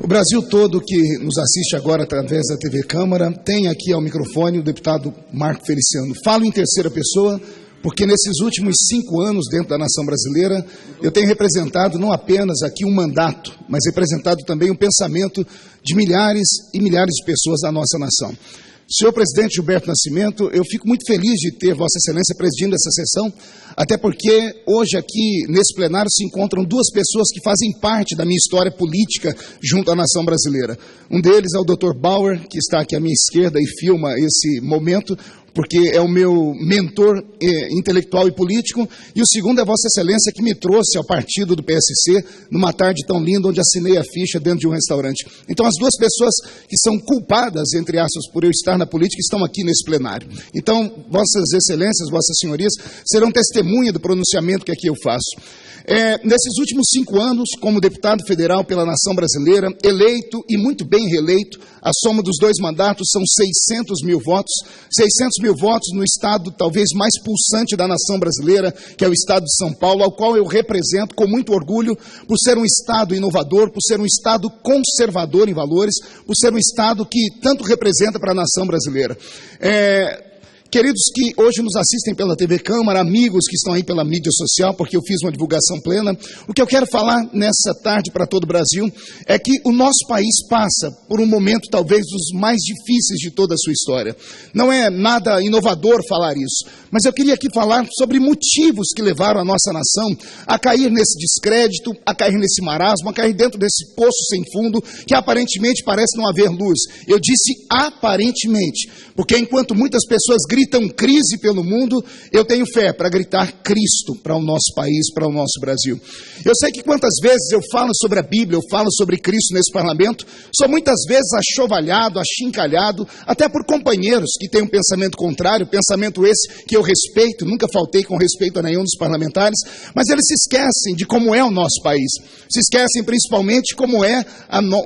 O Brasil todo que nos assiste agora através da TV Câmara tem aqui ao microfone o deputado Marco Feliciano. Falo em terceira pessoa porque nesses últimos 5 anos dentro da nação brasileira eu tenho representado não apenas aqui um mandato, mas representado também um pensamento de milhares e milhares de pessoas da nossa nação. Senhor presidente Gilberto Nascimento, eu fico muito feliz de ter Vossa Excelência presidindo essa sessão, até porque hoje aqui nesse plenário se encontram 2 pessoas que fazem parte da minha história política junto à nação brasileira. Um deles é o Dr. Bauer, que está aqui à minha esquerda e filma esse momento, porque é o meu mentor intelectual e político, e o segundo é Vossa Excelência, que me trouxe ao partido do PSC numa tarde tão linda, onde assinei a ficha dentro de um restaurante. Então, as 2 pessoas que são culpadas, entre aspas, por eu estar na política, estão aqui nesse plenário. Então, Vossas Excelências, Vossas Senhorias, serão testemunha do pronunciamento que aqui eu faço. Nesses últimos 5 anos, como deputado federal pela nação brasileira, eleito e muito bem reeleito, a soma dos 2 mandatos são 600 mil votos, 600 mil votos no estado talvez mais pulsante da nação brasileira, que é o estado de São Paulo, ao qual eu represento com muito orgulho, por ser um estado inovador, por ser um estado conservador em valores, por ser um estado que tanto representa para a nação brasileira. Queridos que hoje nos assistem pela TV Câmara, amigos que estão aí pela mídia social, porque eu fiz uma divulgação plena, o que eu quero falar nessa tarde para todo o Brasil é que o nosso país passa por um momento talvez dos mais difíceis de toda a sua história. Não é nada inovador falar isso, mas eu queria aqui falar sobre motivos que levaram a nossa nação a cair nesse descrédito, a cair nesse marasmo, a cair dentro desse poço sem fundo que aparentemente parece não haver luz. Eu disse aparentemente, porque enquanto muitas pessoas gritam crise pelo mundo, eu tenho fé para gritar Cristo para o nosso país, para o nosso Brasil. Eu sei que quantas vezes eu falo sobre a Bíblia, eu falo sobre Cristo nesse parlamento, sou muitas vezes achovalhado, achincalhado, até por companheiros que têm um pensamento contrário, pensamento esse que eu respeito, nunca faltei com respeito a nenhum dos parlamentares, mas eles se esquecem de como é o nosso país, se esquecem principalmente como é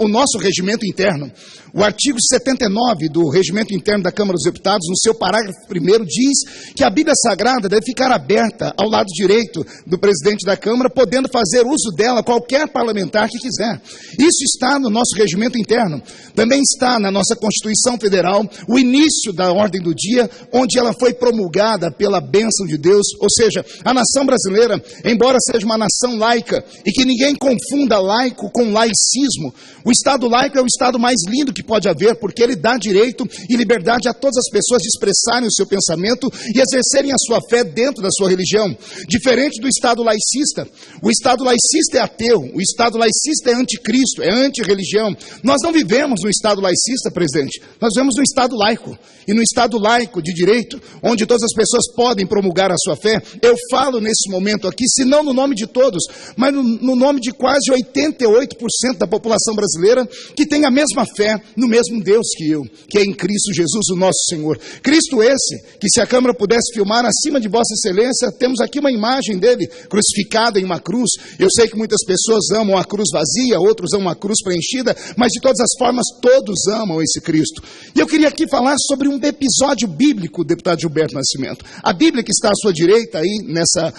o nosso regimento interno. O artigo 79 do Regimento Interno da Câmara dos Deputados, no seu parágrafo 1º, diz que a Bíblia Sagrada deve ficar aberta ao lado direito do presidente da Câmara, podendo fazer uso dela qualquer parlamentar que quiser. Isso está no nosso regimento interno. Também está na nossa Constituição Federal o início da ordem do dia, onde ela foi promulgada pela bênção de Deus, ou seja, a nação brasileira, embora seja uma nação laica, e que ninguém confunda laico com laicismo, o Estado laico é o Estado mais lindo que pode haver, porque ele dá direito e liberdade a todas as pessoas de expressarem o seu pensamento e exercerem a sua fé dentro da sua religião. Diferente do Estado laicista. O Estado laicista é ateu, o Estado laicista é anticristo, é antirreligião. Nós não vivemos no Estado laicista, presidente, nós vivemos no Estado laico. E no Estado laico de direito, onde todas as pessoas podem promulgar a sua fé, eu falo nesse momento aqui, se não no nome de todos, mas no nome de quase 88% da população brasileira que tem a mesma fé no mesmo Deus que eu, que é em Cristo Jesus, o nosso Senhor. Cristo esse, que se a Câmara pudesse filmar acima de Vossa Excelência, temos aqui uma imagem dele, crucificado em uma cruz. Eu sei que muitas pessoas amam a cruz vazia, outros amam a cruz preenchida, mas de todas as formas, todos amam esse Cristo. E eu queria aqui falar sobre um episódio bíblico, deputado Gilberto Nascimento. A Bíblia que está à sua direita aí, nessa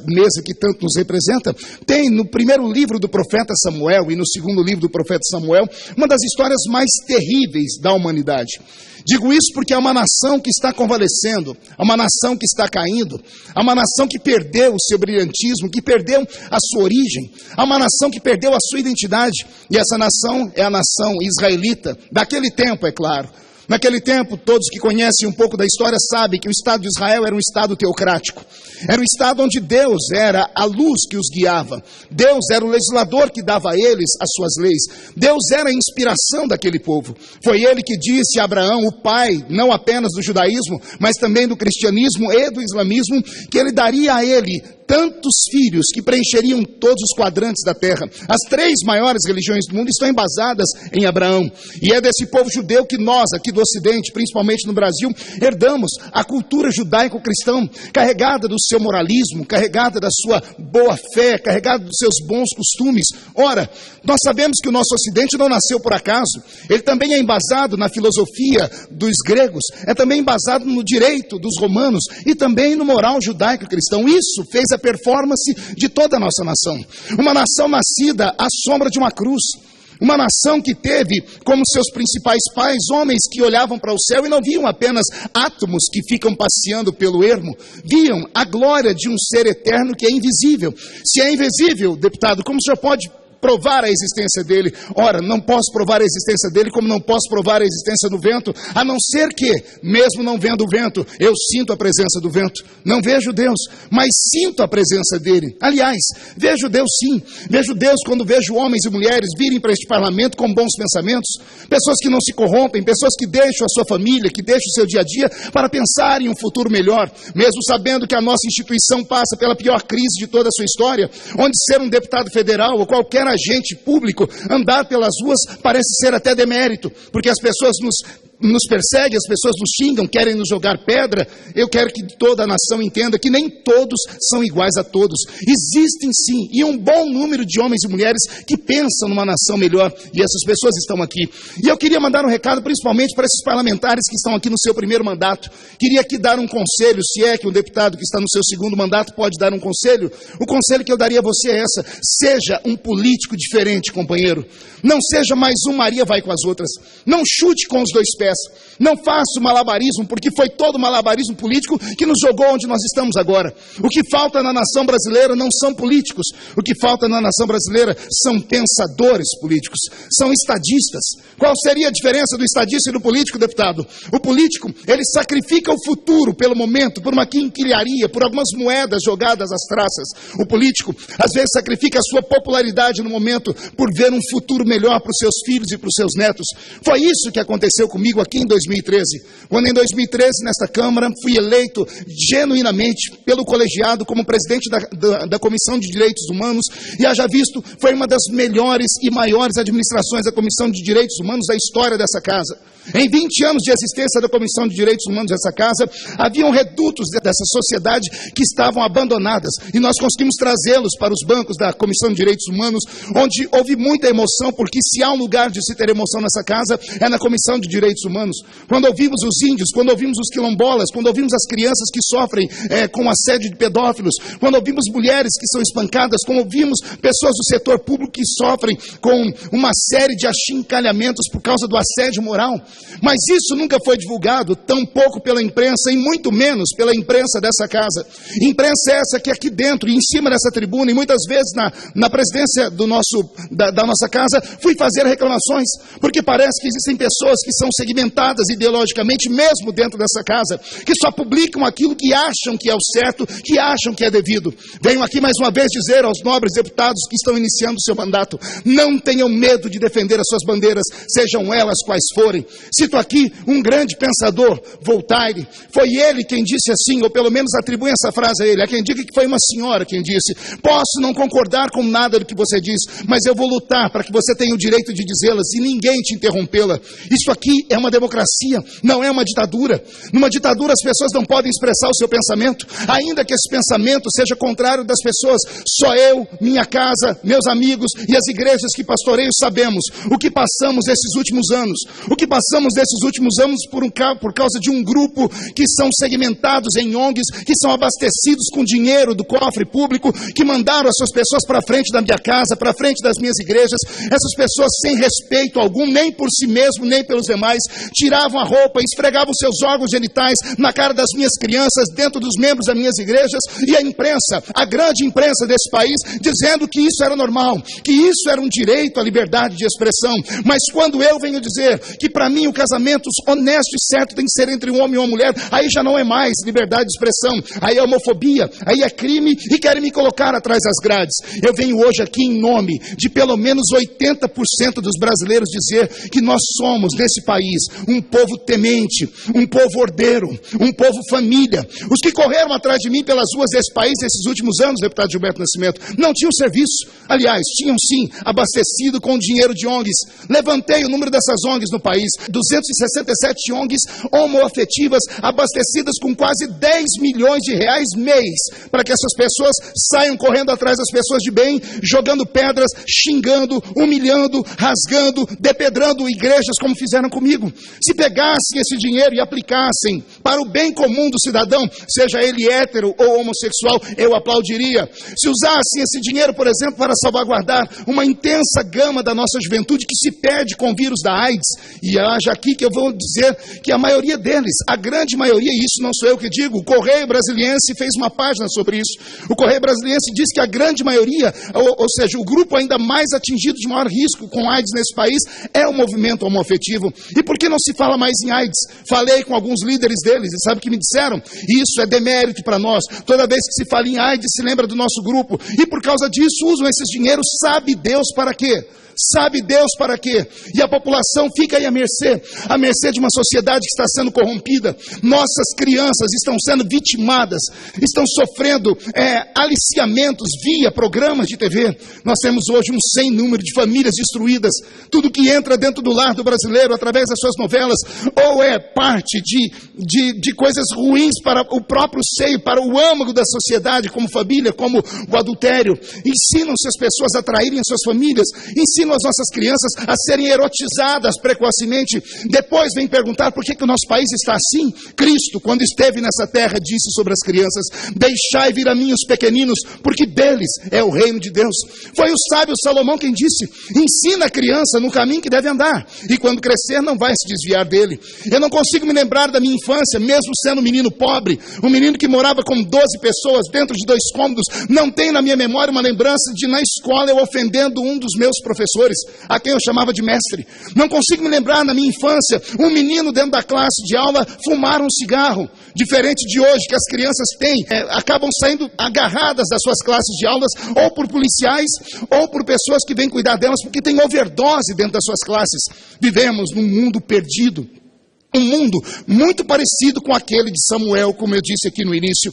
mesa que tanto nos representa, tem no primeiro livro do profeta Samuel e no segundo livro do profeta Samuel, uma das histórias mais terríveis da humanidade. Digo isso porque é uma nação que está convalescendo, é uma nação que está caindo, é uma nação que perdeu o seu brilhantismo, que perdeu a sua origem, é uma nação que perdeu a sua identidade, e essa nação é a nação israelita, daquele tempo, é claro. Naquele tempo, todos que conhecem um pouco da história sabem que o Estado de Israel era um Estado teocrático. Era um Estado onde Deus era a luz que os guiava. Deus era o legislador que dava a eles as suas leis. Deus era a inspiração daquele povo. Foi ele que disse a Abraão, o pai, não apenas do judaísmo, mas também do cristianismo e do islamismo, que ele daria a ele tantos filhos que preencheriam todos os quadrantes da terra. As 3 maiores religiões do mundo estão embasadas em Abraão. E é desse povo judeu que nós, aqui do Ocidente, principalmente no Brasil, herdamos a cultura judaico-cristã, carregada do seu moralismo, carregada da sua boa fé, carregada dos seus bons costumes. Ora, nós sabemos que o nosso Ocidente não nasceu por acaso. Ele também é embasado na filosofia dos gregos, é também embasado no direito dos romanos e também no moral judaico-cristão. Isso fez a performance de toda a nossa nação. Uma nação nascida à sombra de uma cruz. Uma nação que teve como seus principais pais homens que olhavam para o céu e não viam apenas átomos que ficam passeando pelo ermo, viam a glória de um ser eterno que é invisível. Se é invisível, deputado, como o senhor pode provar a existência dele? Ora, não posso provar a existência dele, como não posso provar a existência do vento, a não ser que, mesmo não vendo o vento, eu sinto a presença do vento. Não vejo Deus, mas sinto a presença dele. Aliás, vejo Deus sim. Vejo Deus quando vejo homens e mulheres virem para este parlamento com bons pensamentos, pessoas que não se corrompem, pessoas que deixam a sua família, que deixam o seu dia a dia para pensar em um futuro melhor, mesmo sabendo que a nossa instituição passa pela pior crise de toda a sua história, onde ser um deputado federal ou qualquer agente público andar pelas ruas parece ser até demérito, porque as pessoas nos perseguem, as pessoas nos xingam, querem nos jogar pedra. Eu quero que toda a nação entenda que nem todos são iguais a todos. Existem sim, e um bom número de homens e mulheres que pensam numa nação melhor, e essas pessoas estão aqui. E eu queria mandar um recado principalmente para esses parlamentares que estão aqui no seu primeiro mandato. Queria aqui dar um conselho, se é que um deputado que está no seu segundo mandato pode dar um conselho. O conselho que eu daria a você é essa: seja um político diferente, companheiro. Não seja mais um Maria vai com as outras. Não chute com os dois pés. Não faça o malabarismo, porque foi todo o malabarismo político que nos jogou onde nós estamos agora. O que falta na nação brasileira não são políticos. O que falta na nação brasileira são pensadores políticos, são estadistas. Qual seria a diferença do estadista e do político, deputado? O político, ele sacrifica o futuro pelo momento, por uma quinquilharia, por algumas moedas jogadas às traças. O político, às vezes, sacrifica a sua popularidade no momento por ver um futuro melhor para os seus filhos e para os seus netos. Foi isso que aconteceu comigo aqui em 2013, quando em 2013, nesta Câmara, fui eleito genuinamente pelo colegiado como presidente da Comissão de Direitos Humanos, e haja visto, foi uma das melhores e maiores administrações da Comissão de Direitos Humanos da história dessa casa. Em 20 anos de existência da Comissão de Direitos Humanos dessa casa, haviam redutos dessa sociedade que estavam abandonadas, e nós conseguimos trazê-los para os bancos da Comissão de Direitos Humanos, onde houve muita emoção, porque se há um lugar de se ter emoção nessa casa, é na Comissão de Direitos Humanos. Quando ouvimos os índios, quando ouvimos os quilombolas, quando ouvimos as crianças que sofrem com assédio de pedófilos, quando ouvimos mulheres que são espancadas, quando ouvimos pessoas do setor público que sofrem com uma série de achincalhamentos por causa do assédio moral. Mas isso nunca foi divulgado, tampouco pela imprensa, e muito menos pela imprensa dessa casa. Imprensa essa que aqui dentro, em cima dessa tribuna, e muitas vezes na presidência da nossa casa, fui fazer reclamações, porque parece que existem pessoas que são segmentadas ideologicamente, mesmo dentro dessa casa, que só publicam aquilo que acham que é o certo, que acham que é devido. Venho aqui mais uma vez dizer aos nobres deputados que estão iniciando o seu mandato: não tenham medo de defender as suas bandeiras, sejam elas quais forem. Cito aqui um grande pensador, Voltaire. Foi ele quem disse assim, ou pelo menos atribui essa frase a ele. Há quem diga que foi uma senhora quem disse: posso não concordar com nada do que você diz, mas eu vou lutar para que você tenha o direito de dizê-las e ninguém te interrompê-la. Isso aqui é uma democracia, não é uma ditadura. Numa ditadura as pessoas não podem expressar o seu pensamento, ainda que esse pensamento seja contrário das pessoas. Só eu, minha casa, meus amigos e as igrejas que pastoreio sabemos o que passamos esses últimos anos. O que passamos desses últimos anos por causa de um grupo que são segmentados em ONGs, que são abastecidos com dinheiro do cofre público, que mandaram as suas pessoas para frente da minha casa, para frente das minhas igrejas. Essas pessoas, sem respeito algum, nem por si mesmo, nem pelos demais, tiravam a roupa, esfregavam seus órgãos genitais na cara das minhas crianças, dentro dos membros das minhas igrejas, e a imprensa, a grande imprensa desse país, dizendo que isso era normal, que isso era um direito à liberdade de expressão. Mas quando eu venho dizer que para mim o casamento honesto e certo tem que ser entre um homem e uma mulher, aí já não é mais liberdade de expressão, aí é homofobia, aí é crime, e querem me colocar atrás das grades. Eu venho hoje aqui em nome de pelo menos 80% dos brasileiros dizer que nós somos, nesse país, um povo temente, um povo ordeiro, um povo família. Os que correram atrás de mim pelas ruas desse país nesses últimos anos, deputado Gilberto Nascimento, não tinham serviço. Aliás, tinham sim, abastecido com dinheiro de ONGs. Levantei o número dessas ONGs no país, 267 ONGs homoafetivas, abastecidas com quase 10 milhões de reais mês, para que essas pessoas saiam correndo atrás das pessoas de bem, jogando pedras, xingando, humilhando, rasgando, depedrando igrejas, como fizeram comigo. digo, se pegassem esse dinheiro e aplicassem para o bem comum do cidadão, seja ele hétero ou homossexual, eu aplaudiria. Se usassem esse dinheiro, por exemplo, para salvaguardar uma intensa gama da nossa juventude que se perde com o vírus da AIDS, e haja aqui que eu vou dizer que a maioria deles, a grande maioria, e isso não sou eu que digo, o Correio Brasiliense fez uma página sobre isso. O Correio Brasiliense diz que a grande maioria, ou seja, o grupo ainda mais atingido de maior risco com AIDS nesse país é o movimento homoafetivo. E por que não se fala mais em AIDS? Falei com alguns líderes deles e sabe o que me disseram? Isso é demérito para nós. Toda vez que se fala em AIDS, se lembra do nosso grupo. E por causa disso, usam esses dinheiros, sabe Deus para quê? Sabe Deus para quê? E a população fica aí à mercê de uma sociedade que está sendo corrompida. Nossas crianças estão sendo vitimadas, estão sofrendo aliciamentos via programas de TV. Nós temos hoje um sem número de famílias destruídas. Tudo que entra dentro do lar do brasileiro, através das suas novelas, ou é parte de coisas ruins para o próprio seio, para o âmago da sociedade, como família, como o adultério. Ensinam-se as pessoas a traírem as suas famílias, ensinam as nossas crianças a serem erotizadas precocemente. Depois vem perguntar por que o nosso país está assim. Cristo, quando esteve nessa terra, disse sobre as crianças: deixai vir a mim os pequeninos, porque deles é o reino de Deus. Foi o sábio Salomão quem disse: ensina a criança no caminho que deve andar, e quando crescer não vai se desviar dele. Eu não consigo me lembrar da minha infância, mesmo sendo um menino pobre, um menino que morava com 12 pessoas dentro de 2 cômodos. Não tenho na minha memória uma lembrança de na escola eu ofendendo um dos meus professores, a quem eu chamava de mestre. Não consigo me lembrar na minha infância um menino dentro da classe de aula fumar um cigarro, diferente de hoje, que as crianças acabam saindo agarradas das suas classes de aulas, ou por policiais, ou por pessoas que vêm cuidar delas, porque tem overdose dentro das suas classes. Vivemos num mundo perdido, um mundo muito parecido com aquele de Samuel, como eu disse aqui no início.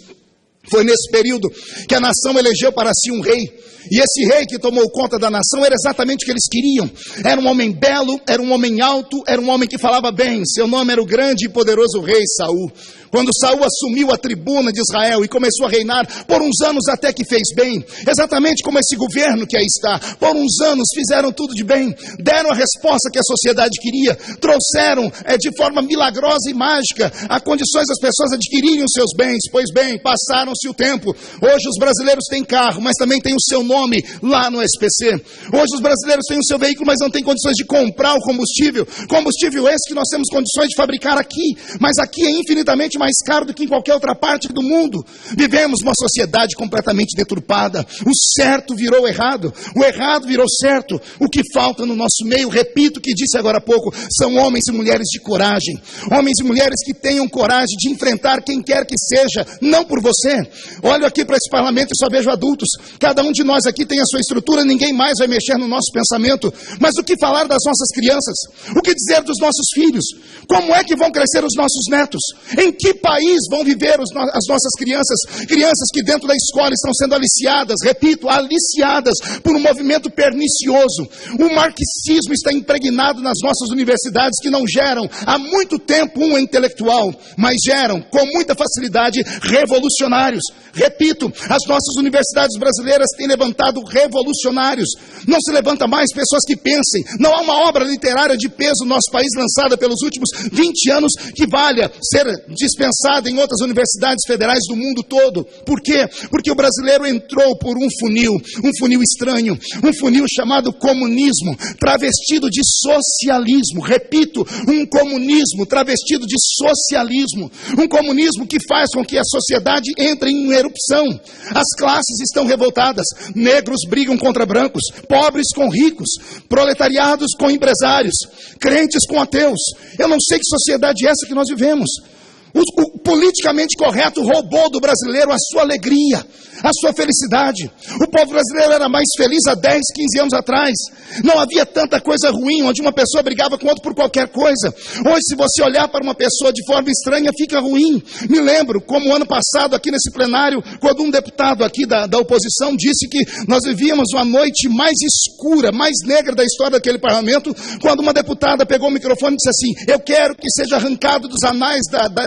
Foi nesse período que a nação elegeu para si um rei. E esse rei que tomou conta da nação era exatamente o que eles queriam. Era um homem belo, era um homem alto, era um homem que falava bem. Seu nome era o grande e poderoso rei Saul. Quando Saul assumiu a tribuna de Israel e começou a reinar, por uns anos até que fez bem, exatamente como esse governo que aí está. Por uns anos fizeram tudo de bem, deram a resposta que a sociedade queria, trouxeram de forma milagrosa e mágica a condições das pessoas adquirirem os seus bens. Pois bem, passaram-se o tempo. Hoje os brasileiros têm carro, mas também têm o seu nome lá no SPC. Hoje os brasileiros têm o seu veículo, mas não têm condições de comprar o combustível. Combustível esse que nós temos condições de fabricar aqui, mas aqui é infinitamente mais caro do que em qualquer outra parte do mundo. Vivemos uma sociedade completamente deturpada. O certo virou errado, o errado virou certo. O que falta no nosso meio, repito o que disse agora há pouco, são homens e mulheres de coragem. Homens e mulheres que tenham coragem de enfrentar quem quer que seja, não por você. Olho aqui para esse parlamento e só vejo adultos. Cada um de nós aqui tem a sua estrutura, ninguém mais vai mexer no nosso pensamento. Mas o que falar das nossas crianças? O que dizer dos nossos filhos? Como é que vão crescer os nossos netos? Em que país vão viver as nossas crianças? Crianças que dentro da escola estão sendo aliciadas, repito, aliciadas por um movimento pernicioso. O marxismo está impregnado nas nossas universidades, que não geram há muito tempo um intelectual, mas geram com muita facilidade revolucionários. Repito, as nossas universidades brasileiras têm levantado revolucionários. Não se levanta mais pessoas que pensem. Não há uma obra literária de peso no nosso país lançada pelos últimos 20 anos que valha ser dispensada em outras universidades federais do mundo todo. Por quê? Porque o brasileiro entrou por um funil estranho, um funil chamado comunismo, travestido de socialismo. Repito, um comunismo travestido de socialismo. Um comunismo que faz com que a sociedade entre em erupção. As classes estão revoltadas. Negros brigam contra brancos, pobres com ricos, proletariados com empresários, crentes com ateus. Eu não sei que sociedade é essa que nós vivemos. O politicamente correto roubou do brasileiro a sua alegria, a sua felicidade. O povo brasileiro era mais feliz há 10, 15 anos atrás. Não havia tanta coisa ruim, onde uma pessoa brigava com outra por qualquer coisa. Hoje, se você olhar para uma pessoa de forma estranha, fica ruim. Me lembro, como ano passado, aqui nesse plenário, quando um deputado aqui da oposição disse que nós vivíamos uma noite mais escura, mais negra da história daquele parlamento, quando uma deputada pegou o microfone e disse assim: eu quero que seja arrancado dos anais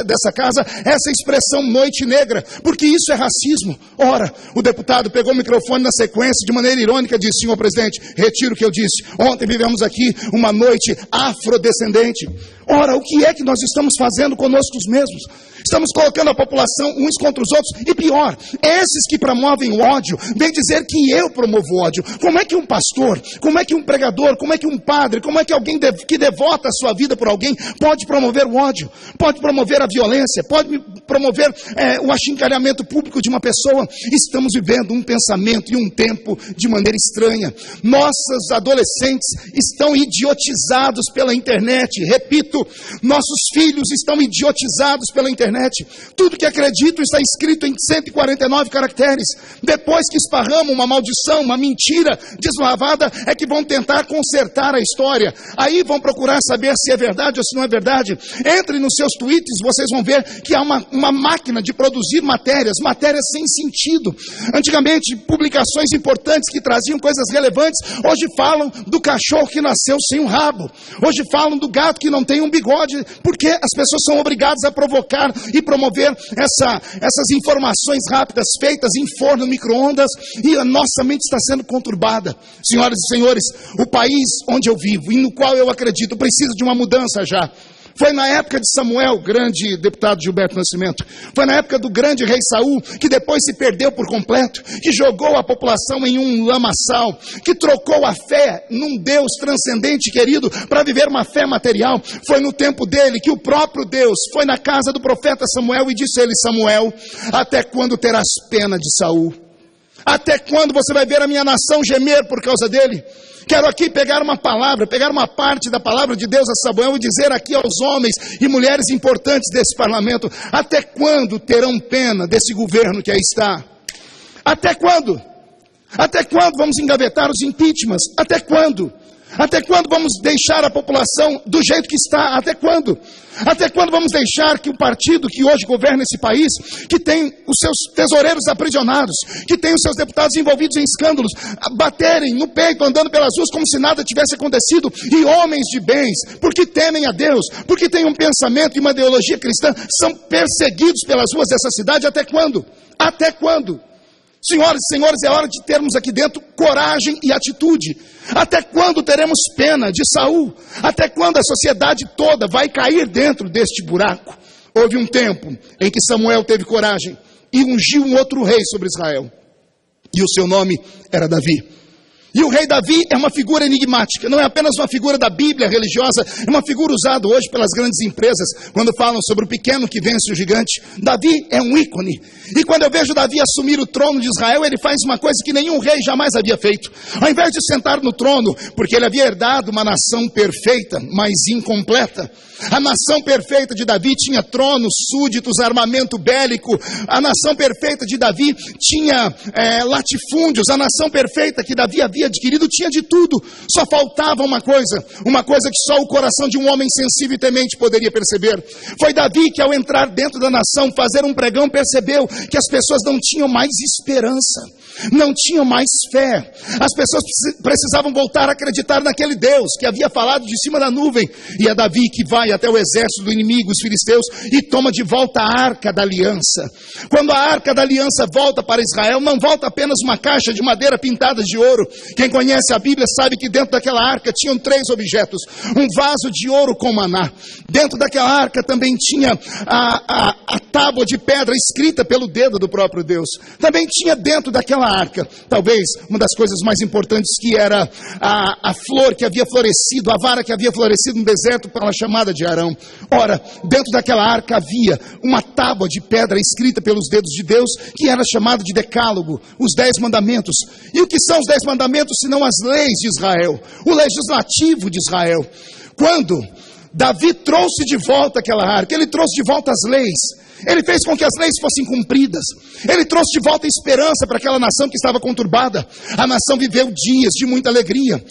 dessa dessa casa essa expressão noite negra, porque isso é racismo. Ora, o deputado pegou o microfone na sequência, de maneira irônica, e disse: senhor presidente, retiro o que eu disse. Ontem vivemos aqui uma noite afrodescendente. Ora, o que é que nós estamos fazendo conosco mesmos? Estamos colocando a população uns contra os outros. E pior, esses que promovem o ódio, vêm dizer que eu promovo o ódio. Como é que um pastor, como é que um pregador, como é que um padre, como é que alguém que devota a sua vida por alguém pode promover o ódio? Pode promover a violência? Pode promover o achincalhamento público de uma pessoa? Estamos vivendo um pensamento e um tempo de maneira estranha. Nossos adolescentes estão idiotizados pela internet. Repito, nossos filhos estão idiotizados pela internet. Tudo que acreditam está escrito em 149 caracteres. Depois que esparramam uma maldição, uma mentira deslavada, é que vão tentar consertar a história. Aí vão procurar saber se é verdade ou se não é verdade. Entre nos seus tweets, vocês vão ver que há uma máquina de produzir matérias sem sentido. Antigamente, publicações importantes que traziam coisas relevantes, hoje falam do cachorro que nasceu sem um rabo. Hoje falam do gato que não tem um bigode, porque as pessoas são obrigadas a provocar e promover essas informações rápidas, feitas em forno, micro-ondas, e a nossa mente está sendo conturbada. Senhoras e senhores, o país onde eu vivo e no qual eu acredito precisa de uma mudança já. Foi na época de Samuel, grande deputado Gilberto Nascimento, foi na época do grande rei Saul, que depois se perdeu por completo, que jogou a população em um lamaçal, que trocou a fé num Deus transcendente, querido, para viver uma fé material. Foi no tempo dele que o próprio Deus foi na casa do profeta Samuel e disse a ele: Samuel, até quando terás pena de Saul? Até quando você vai ver a minha nação gemer por causa dele? Quero aqui pegar uma parte da palavra de Deus a Samuel e dizer aqui aos homens e mulheres importantes desse parlamento: até quando terão pena desse governo que aí está? Até quando? Até quando vamos engavetar os impeachments? Até quando? Até quando vamos deixar a população do jeito que está? Até quando? Até quando vamos deixar que o partido que hoje governa esse país, que tem os seus tesoureiros aprisionados, que tem os seus deputados envolvidos em escândalos, baterem no peito, andando pelas ruas como se nada tivesse acontecido, e homens de bens, porque temem a Deus, porque têm um pensamento e uma ideologia cristã, são perseguidos pelas ruas dessa cidade? Até quando? Até quando? Senhoras e senhores, é hora de termos aqui dentro coragem e atitude. Até quando teremos pena de Saul? Até quando a sociedade toda vai cair dentro deste buraco? Houve um tempo em que Samuel teve coragem e ungiu um outro rei sobre Israel. E o seu nome era Davi. E o rei Davi é uma figura enigmática, não é apenas uma figura da Bíblia religiosa, é uma figura usada hoje pelas grandes empresas, quando falam sobre o pequeno que vence o gigante. Davi é um ícone, e quando eu vejo Davi assumir o trono de Israel, ele faz uma coisa que nenhum rei jamais havia feito. Ao invés de sentar no trono, porque ele havia herdado uma nação perfeita, mas incompleta. A nação perfeita de Davi tinha tronos, súditos, armamento bélico. A nação perfeita de Davi tinha latifúndios. A nação perfeita que Davi havia adquirido tinha de tudo. Só faltava uma coisa que só o coração de um homem sensível e temente poderia perceber. Foi Davi que, ao entrar dentro da nação, fazer um pregão, percebeu que as pessoas não tinham mais esperança, não tinham mais fé. As pessoas precisavam voltar a acreditar naquele Deus que havia falado de cima da nuvem. E é Davi que vai até o exército do inimigo, os filisteus, e toma de volta a Arca da Aliança. Quando a Arca da Aliança volta para Israel, não volta apenas uma caixa de madeira pintada de ouro. Quem conhece a Bíblia sabe que dentro daquela arca tinham 3 objetos. Um vaso de ouro com maná. Dentro daquela arca também tinha a tábua de pedra escrita pelo dedo do próprio Deus. Também tinha dentro daquela arca, talvez uma das coisas mais importantes, que era a flor que havia florescido, a vara que havia florescido no deserto pela chamada de Arão. Ora, dentro daquela arca havia uma tábua de pedra escrita pelos dedos de Deus, que era chamada de Decálogo, os 10 mandamentos. E o que são os 10 mandamentos, senão as leis de Israel, o legislativo de Israel? Quando Davi trouxe de volta aquela arca, ele trouxe de volta as leis. Ele fez com que as leis fossem cumpridas. Ele trouxe de volta a esperança para aquela nação que estava conturbada. A nação viveu dias de muita alegria.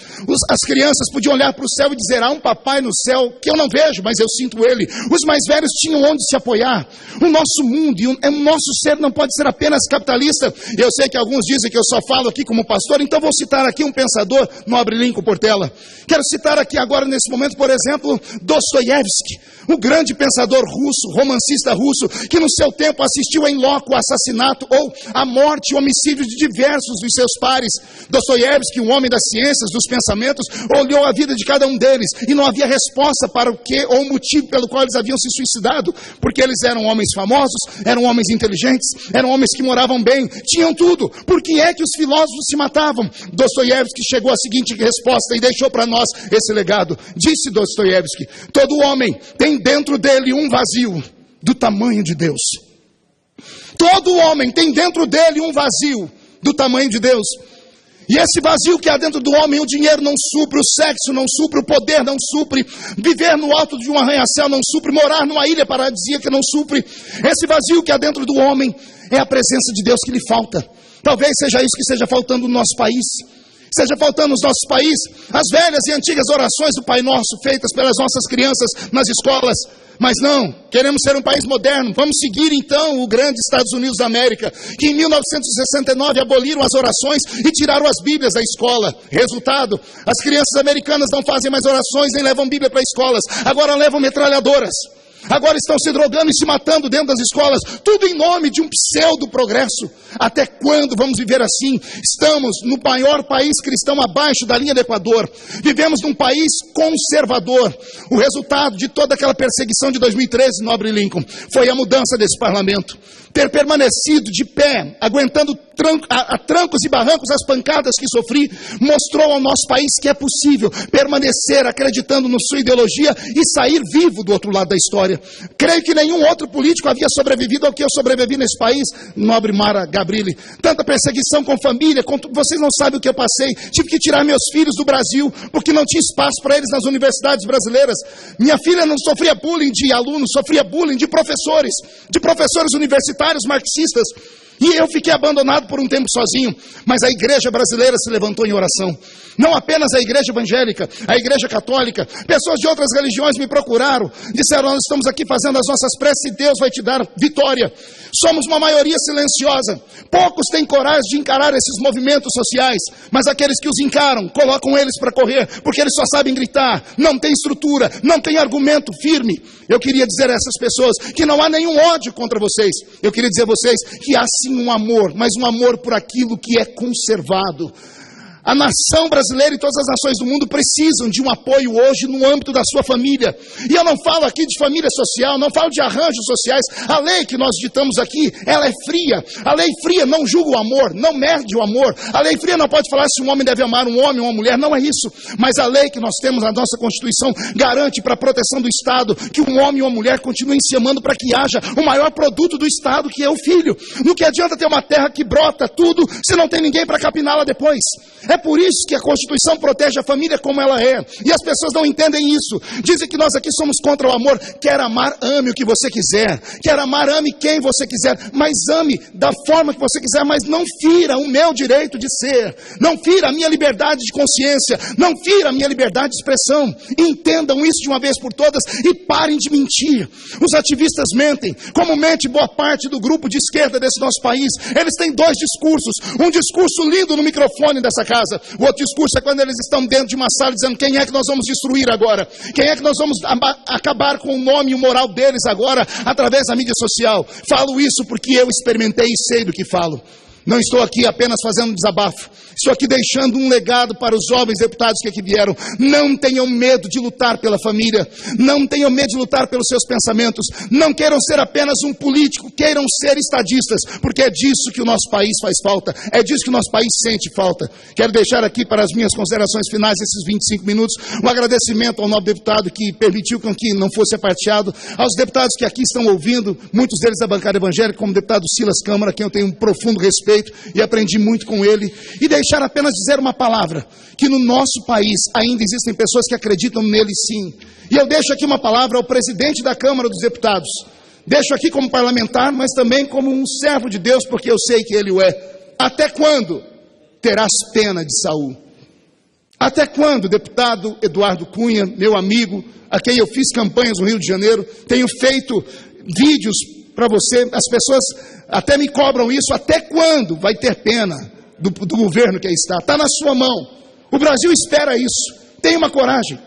As crianças podiam olhar para o céu e dizer: há um papai no céu que eu não vejo, mas eu sinto ele. Os mais velhos tinham onde se apoiar. O nosso mundo e o nosso ser não pode ser apenas capitalista. Eu sei que alguns dizem que eu só falo aqui como pastor, então vou citar aqui um pensador, Nobre Lincoln Portela. Quero citar aqui agora, nesse momento, por exemplo, Dostoiévski, o grande pensador russo, romancista russo, que no seu tempo assistiu em loco o assassinato ou a morte, o homicídio de diversos dos seus pares. Dostoiévski, um homem das ciências, dos pensamentos, olhou a vida de cada um deles e não havia resposta para o que ou o motivo pelo qual eles haviam se suicidado, porque eles eram homens famosos, eram homens inteligentes, eram homens que moravam bem, tinham tudo. Por que é que os filósofos se matavam? Dostoiévski chegou à seguinte resposta e deixou para nós esse legado. Disse Dostoiévski: todo homem tem dentro dele um vazio do tamanho de Deus. Todo homem tem dentro dele um vazio do tamanho de Deus. E esse vazio que há dentro do homem, o dinheiro não supre, o sexo não supre, o poder não supre, viver no alto de um arranha-céu não supre, morar numa ilha paradisíaca não supre. Esse vazio que há dentro do homem é a presença de Deus que lhe falta. Talvez seja isso que esteja faltando no nosso país. Esteja faltando nos nossos países as velhas e antigas orações do Pai Nosso, feitas pelas nossas crianças nas escolas. Mas não, queremos ser um país moderno. Vamos seguir então o grande Estados Unidos da América, que em 1969 aboliram as orações e tiraram as Bíblias da escola. Resultado, as crianças americanas não fazem mais orações nem levam Bíblia para escolas, agora levam metralhadoras. Agora estão se drogando e se matando dentro das escolas, tudo em nome de um pseudo-progresso. Até quando vamos viver assim? Estamos no maior país cristão abaixo da linha do Equador. Vivemos num país conservador. O resultado de toda aquela perseguição de 2013, Nobre Lincoln, foi a mudança desse parlamento. Ter permanecido de pé, aguentando a trancos e barrancos as pancadas que sofri, mostrou ao nosso país que é possível permanecer acreditando na sua ideologia e sair vivo do outro lado da história. Creio que nenhum outro político havia sobrevivido ao que eu sobrevivi nesse país, Nobre Mara Gabrilli. Tanta perseguição com família, vocês não sabem o que eu passei. Tive que tirar meus filhos do Brasil, porque não tinha espaço para eles nas universidades brasileiras. Minha filha não sofria bullying de alunos, sofria bullying de professores universitários marxistas. E eu fiquei abandonado por um tempo sozinho, mas a igreja brasileira se levantou em oração. Não apenas a igreja evangélica, a igreja católica, pessoas de outras religiões me procuraram, disseram: nós estamos aqui fazendo as nossas preces e Deus vai te dar vitória. Somos uma maioria silenciosa, poucos têm coragem de encarar esses movimentos sociais, mas aqueles que os encaram, colocam eles para correr, porque eles só sabem gritar, não tem estrutura, não tem argumento firme. Eu queria dizer a essas pessoas que não há nenhum ódio contra vocês. Eu queria dizer a vocês que há sim um amor, mas um amor por aquilo que é conservado. A nação brasileira e todas as nações do mundo precisam de um apoio hoje no âmbito da sua família. E eu não falo aqui de família social, não falo de arranjos sociais. A lei que nós ditamos aqui, ela é fria. A lei fria não julga o amor, não mede o amor. A lei fria não pode falar se um homem deve amar um homem ou uma mulher, não é isso. Mas a lei que nós temos na nossa Constituição garante para a proteção do Estado que um homem e uma mulher continuem se amando para que haja o maior produto do Estado, que é o filho. No que adianta ter uma terra que brota tudo se não tem ninguém para capiná-la depois? É por isso que a Constituição protege a família como ela é. E as pessoas não entendem isso. Dizem que nós aqui somos contra o amor. Quer amar, ame o que você quiser. Quer amar, ame quem você quiser. Mas ame da forma que você quiser. Mas não fira o meu direito de ser. Não fira a minha liberdade de consciência. Não fira a minha liberdade de expressão. Entendam isso de uma vez por todas e parem de mentir. Os ativistas mentem. Como mente boa parte do grupo de esquerda desse nosso país. Eles têm dois discursos. Um discurso lindo no microfone dessa casa. O outro discurso é quando eles estão dentro de uma sala dizendo: quem é que nós vamos destruir agora? Quem é que nós vamos acabar com o nome e o moral deles agora através da mídia social? Falo isso porque eu experimentei e sei do que falo. Não estou aqui apenas fazendo um desabafo. Estou aqui deixando um legado para os jovens deputados que aqui vieram. Não tenham medo de lutar pela família. Não tenham medo de lutar pelos seus pensamentos. Não queiram ser apenas um político. Queiram ser estadistas. Porque é disso que o nosso país faz falta. É disso que o nosso país sente falta. Quero deixar aqui para as minhas considerações finais, esses 25 minutos, um agradecimento ao nobre deputado que permitiu que não fosse aparteado. Aos deputados que aqui estão ouvindo, muitos deles da bancada evangélica, como o deputado Silas Câmara, a quem eu tenho um profundo respeito e aprendi muito com ele, e deixar apenas dizer uma palavra, que no nosso país ainda existem pessoas que acreditam nele sim. E eu deixo aqui uma palavra ao presidente da Câmara dos Deputados, Deixo aqui como parlamentar, mas também como um servo de Deus, porque eu sei que ele o é. Até quando terás pena de Saul? Até quando, deputado Eduardo Cunha, meu amigo, a quem eu fiz campanhas no Rio de Janeiro, tenho feito vídeos para você, as pessoas até me cobram isso, até quando vai ter pena do governo que aí está? Está na sua mão. O Brasil espera isso. Tenha uma coragem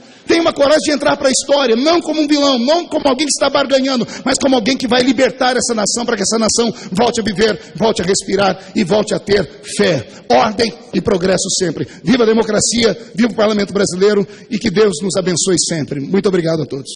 de entrar para a história, não como um vilão, não como alguém que está barganhando, mas como alguém que vai libertar essa nação, para que essa nação volte a viver, volte a respirar e volte a ter fé, ordem e progresso sempre. Viva a democracia, viva o parlamento brasileiro e que Deus nos abençoe sempre. Muito obrigado a todos.